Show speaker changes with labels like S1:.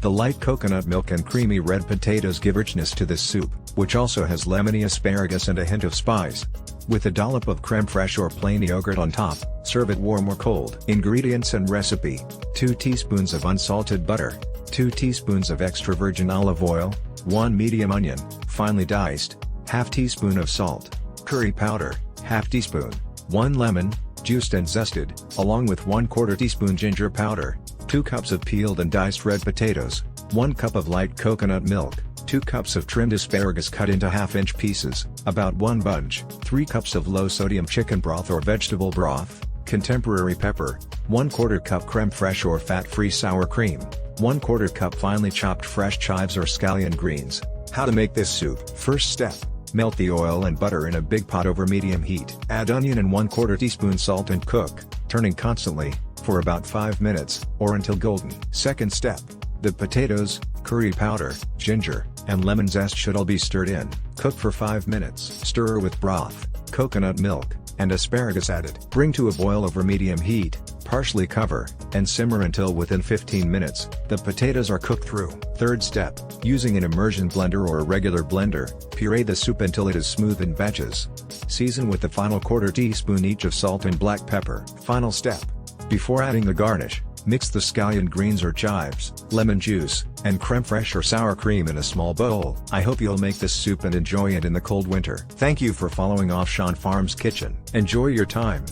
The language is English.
S1: The light coconut milk and creamy red potatoes give richness to this soup, which also has lemony asparagus and a hint of spice. With a dollop of crème fraiche or plain yogurt on top, serve it warm or cold. Ingredients and recipe: 2 teaspoons of unsalted butter, 2 teaspoons of extra virgin olive oil, 1 medium onion, finely diced, ½ teaspoon of salt, curry powder, ½ teaspoon, 1 lemon, juiced and zested, along with 1/4 teaspoon ginger powder, 2 cups of peeled and diced red potatoes, 1 cup of light coconut milk, 2 cups of trimmed asparagus cut into ½ pieces, about 1 bunch, 3 cups of low-sodium chicken broth or vegetable broth, contemporary pepper, 1/4 cup crème fraiche or fat-free sour cream, 1/4 cup finely chopped fresh chives or scallion greens. How to make this soup. First step: melt the oil and butter in a big pot over medium heat. Add onion and 1/4 teaspoon salt and cook, turning constantly, for about 5 minutes, or until golden. Second step: the potatoes, curry powder, ginger, and lemon zest should all be stirred in. Cook for 5 minutes. Stir with broth, coconut milk, and asparagus added. Bring to a boil over medium heat, partially cover, and simmer until within 15 minutes, the potatoes are cooked through. Third step: using an immersion blender or a regular blender, puree the soup until it is smooth in batches. Season with the final 1/4 teaspoon each of salt and black pepper. Final step: before adding the garnish, mix the scallion greens or chives, lemon juice, and crème fraiche or sour cream in a small bowl. I hope you'll make this soup and enjoy it in the cold winter. Thank you for following Afsan Farm's Kitchen. Enjoy your time.